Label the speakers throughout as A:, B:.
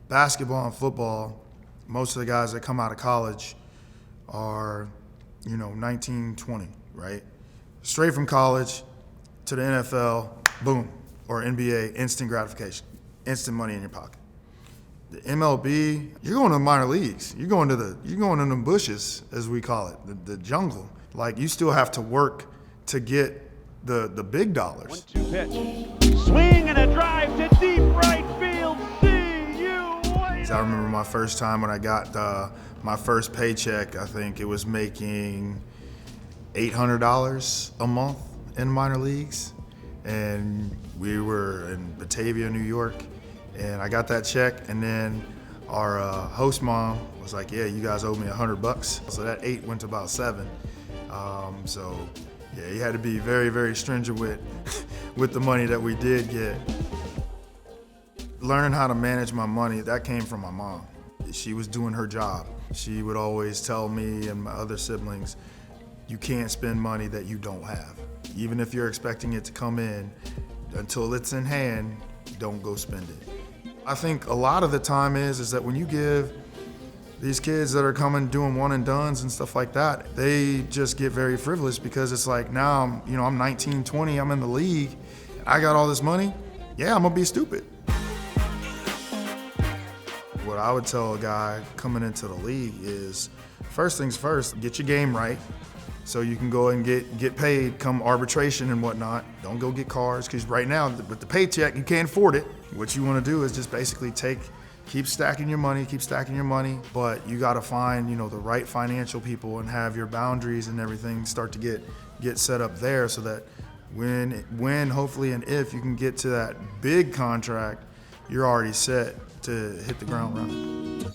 A: basketball and football, most of the guys that come out of college are, 19, 20, right? Straight from college to the NFL, boom, or NBA, instant gratification, instant money in your pocket. The MLB, you're going to the minor leagues. You're going in the bushes, as we call it, the jungle. Like, you still have to work to get the big dollars.
B: 1-2 pitch. Swing and a drive to deep right field. See you later.
A: I remember my first time when I got my first paycheck. I think it was making $800 a month in minor leagues. And we were in Batavia, New York. And I got that check, and then our host mom was like, "Yeah, you guys owe me $100." So that 8 went to about 7. So yeah, you had to be very, very stringent with the money that we did get. Learning how to manage my money, that came from my mom. She was doing her job. She would always tell me and my other siblings, you can't spend money that you don't have. Even if you're expecting it to come in, until it's in hand, don't go spend it. I think a lot of the time is that when you give these kids that are coming doing one and dones and stuff like that, they just get very frivolous because it's like, now I'm 19, 20, I'm in the league, I got all this money, yeah, I'm gonna be stupid. What I would tell a guy coming into the league is, first things first, get your game right so you can go and get paid come arbitration and whatnot. Don't go get cars, because right now with the paycheck, you can't afford it. What you want to do is just basically keep stacking your money, but you got to find, the right financial people and have your boundaries and everything start to get set up there, so that when hopefully and if you can get to that big contract, you're already set to hit the ground running.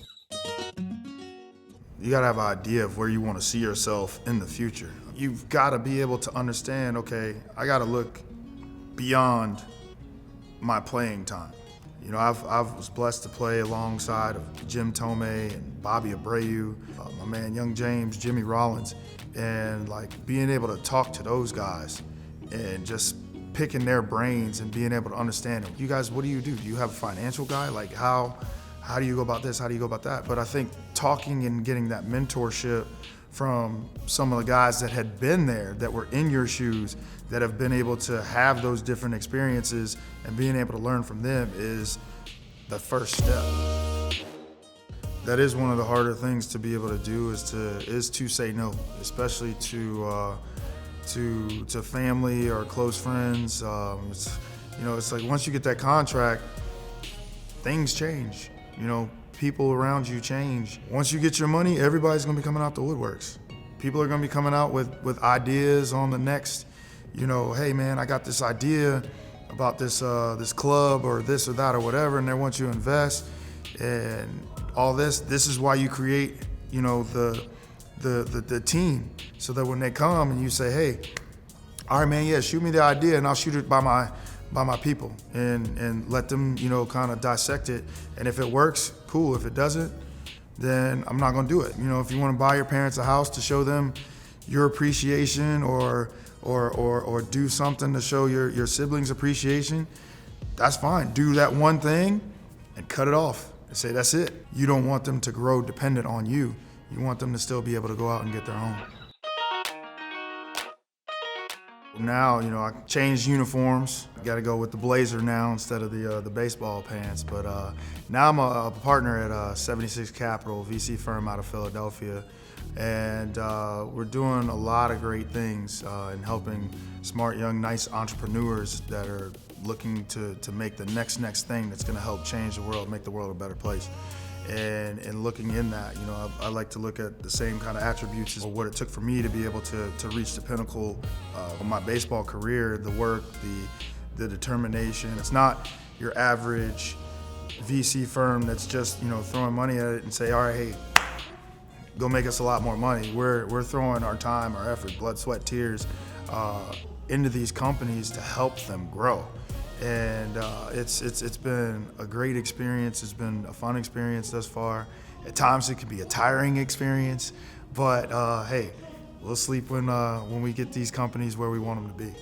A: You got to have an idea of where you want to see yourself in the future. You've got to be able to understand, okay, I got to look beyond my playing time. I was blessed to play alongside of Jim Tomei and Bobby Abreu, my man Young James, Jimmy Rollins, and like being able to talk to those guys and just picking their brains and being able to understand them. You guys, what do? Do you have a financial guy? Like how do you go about this? How do you go about that? But I think talking and getting that mentorship from some of the guys that had been there, that were in your shoes, that have been able to have those different experiences and being able to learn from them is the first step. That is one of the harder things to be able to do is to say no, especially to family or close friends. It's like once you get that contract, things change. People around you change. Once you get your money, everybody's gonna be coming out the woodworks. People are gonna be coming out with ideas on the next, hey man, I got this idea about this club or this or that or whatever, and they want you to invest and all this. This is why you create, the team, so that when they come and you say, hey, all right man, yeah, shoot me the idea and I'll shoot it by my people and let them, kind of dissect it. And if it works, cool. If it doesn't, then I'm not gonna do it. If you wanna buy your parents a house to show them your appreciation or do something to show your siblings appreciation, that's fine. Do that one thing and cut it off and say that's it. You don't want them to grow dependent on you. You want them to still be able to go out and get their own. Now, I changed uniforms. Got to go with the blazer now instead of the baseball pants. But now I'm a partner at 76 Capital, VC firm out of Philadelphia. And we're doing a lot of great things in helping smart, young, nice entrepreneurs that are looking to make the next thing that's going to help change the world, make the world a better place. And looking in that, I like to look at the same kind of attributes as what it took for me to be able to reach the pinnacle of my baseball career, the work, the determination. It's not your average VC firm that's just, throwing money at it and say, all right, hey, go make us a lot more money. We're throwing our time, our effort, blood, sweat, tears into these companies to help them grow. And it's been a great experience. It's been a fun experience thus far. At times it can be a tiring experience, but hey, we'll sleep when we get these companies where we want them to be.